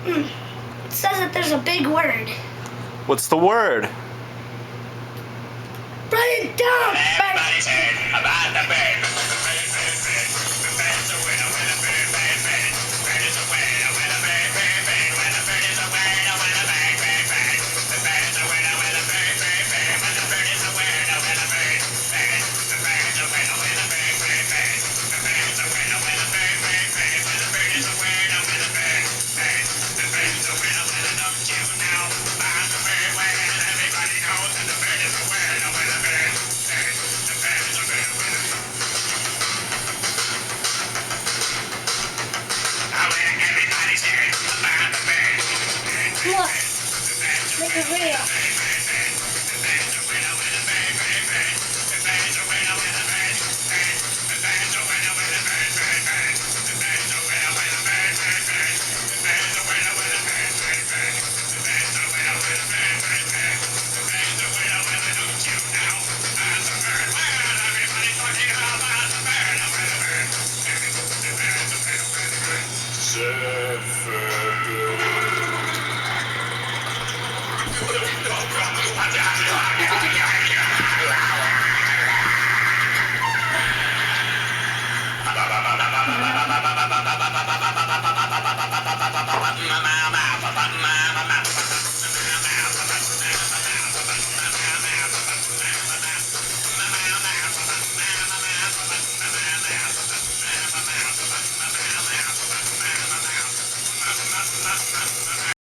It says that there's a big word. What's the word? Write it down. Everybody's heard about the bird. Look. Make a video. Seven.